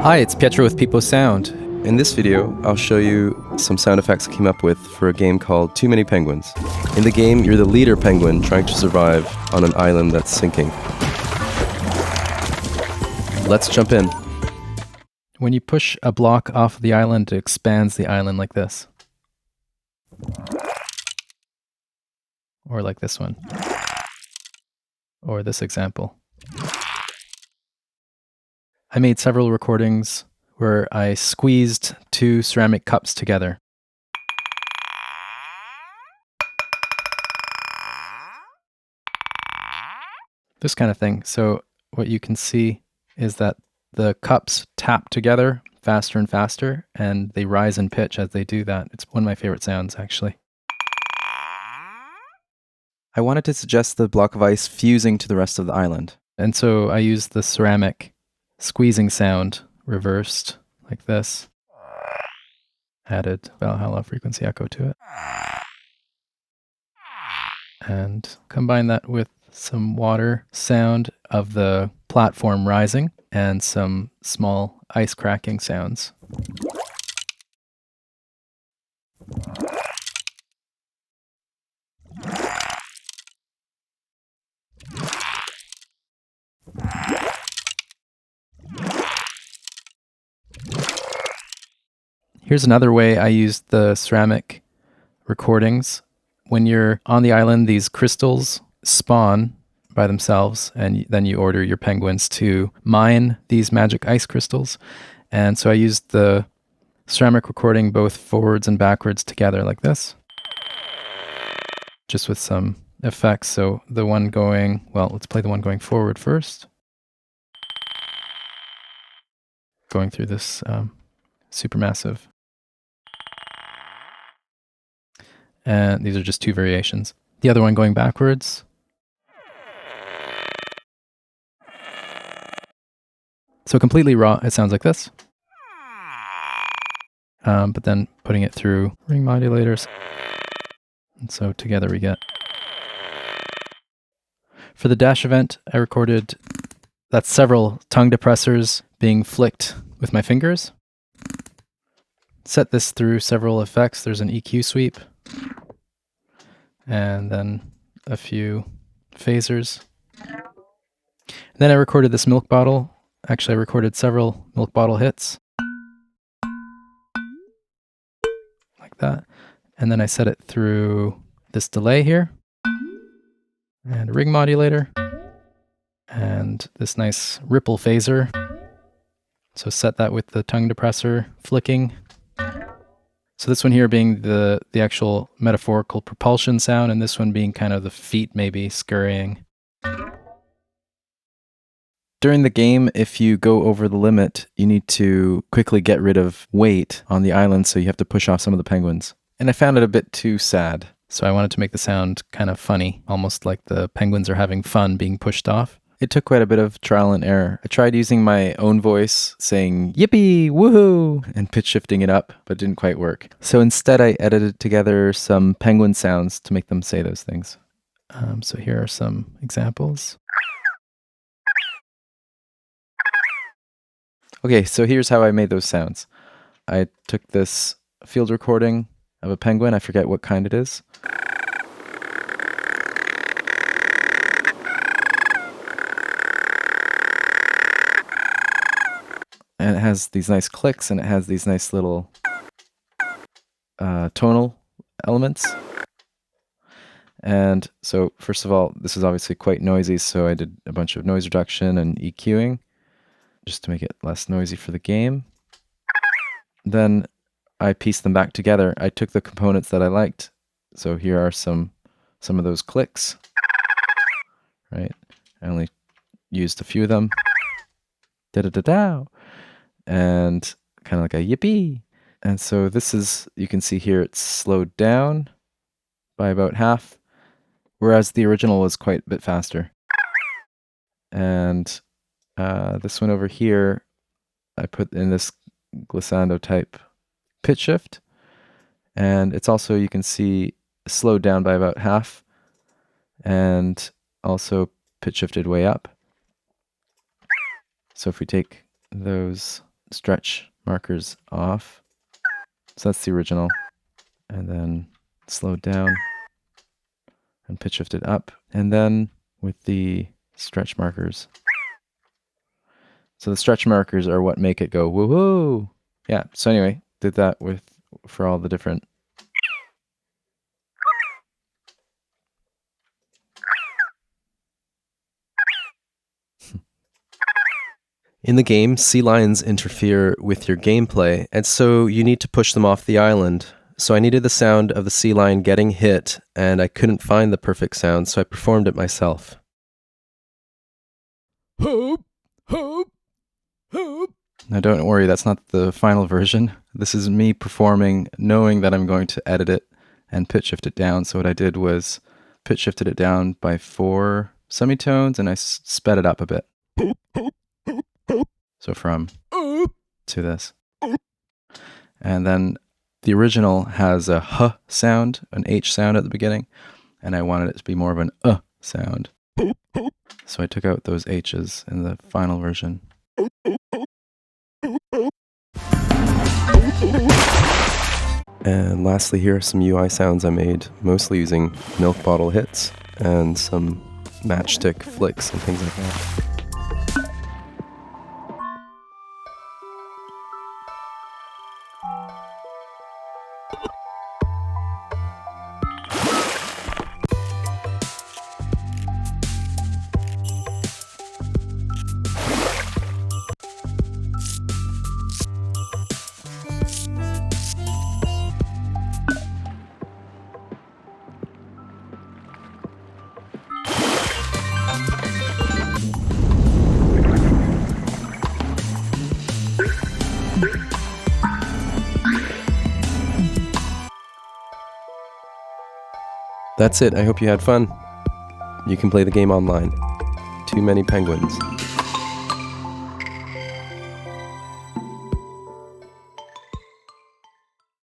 Hi, it's Pietro with Pipo Sound. In this video, I'll show you some sound effects I came up with for a game called Too Many Penguins. In the game, you're the leader penguin trying to survive on an island that's sinking. Let's jump in. When you push a block off the island, it expands the island like this. Or like this one. Or this example. I made several recordings where I squeezed two ceramic cups together. This kind of thing. So what you can see is that the cups tap together faster and faster, and they rise in pitch as they do that. It's one of my favorite sounds, actually. I wanted to suggest the block of ice fusing to the rest of the island. And so I used the ceramic squeezing sound reversed like this. Added Valhalla frequency echo to it. And combine that with some water sound of the platform rising and some small ice cracking sounds. Here's another way I used the ceramic recordings. When you're on the island, these crystals spawn by themselves, and then you order your penguins to mine these magic ice crystals. And so I used the ceramic recording both forwards and backwards together like this, just with some effects. So the one going, well, let's play the one going forward first. Going through this supermassive. And these are just two variations. The other one going backwards. So completely raw, it sounds like this. But then putting it through ring modulators. And so together we get. For the dash event, I recorded that's several tongue depressors being flicked with my fingers. Set this through several effects. There's an EQ sweep. And then a few phasers. Then I recorded this milk bottle. Actually, I recorded several milk bottle hits. Like that. And then I set it through this delay here. And a ring modulator. And this nice ripple phaser. So set that with the tongue depressor flicking. So this one here being the actual metaphorical propulsion sound, and this one being kind of the feet maybe scurrying. During the game, if you go over the limit, you need to quickly get rid of weight on the island, so you have to push off some of the penguins. And I found it a bit too sad. So I wanted to make the sound kind of funny, almost like the penguins are having fun being pushed off. It took quite a bit of trial and error. I tried using my own voice, saying, yippee, woohoo, and pitch shifting it up, but it didn't quite work. So instead, I edited together some penguin sounds to make them say those things. So here are some examples. Okay, so here's how I made those sounds. I took this field recording of a penguin. I forget what kind it is. And it has these nice clicks, and it has these nice little tonal elements. And so, first of all, this is obviously quite noisy, so I did a bunch of noise reduction and EQing, just to make it less noisy for the game. Then I pieced them back together. I took the components that I liked. So here are some of those clicks, right? I only used a few of them. Da-da-da-da. And kind of like a yippee. And so this is, you can see here, it's slowed down by about half, whereas the original was quite a bit faster. And this one over here, I put in this glissando type pitch shift. And it's also, you can see, slowed down by about half, and also pitch shifted way up. So if we take those stretch markers off. So that's the original. And then slowed down and pitch shifted up. And then with the stretch markers. So the stretch markers are what make it go woo-hoo. Yeah, so anyway, did that for all the different. In the game, sea lions interfere with your gameplay, and so you need to push them off the island. So I needed the sound of the sea lion getting hit, and I couldn't find the perfect sound, so I performed it myself. Hoop, hoop, hoop. Now don't worry, that's not the final version. This is me performing, knowing that I'm going to edit it and pitch shift it down. So what I did was pitch shifted it down by 4 semitones, and I sped it up a bit. So from to this. And then the original has a h sound, an h sound at the beginning, and I wanted it to be more of an sound. So I took out those h's in the final version. And lastly, here are some UI sounds I made, mostly using milk bottle hits and some matchstick flicks and things like that. That's it. I hope you had fun. You can play the game online. Too Many Penguins.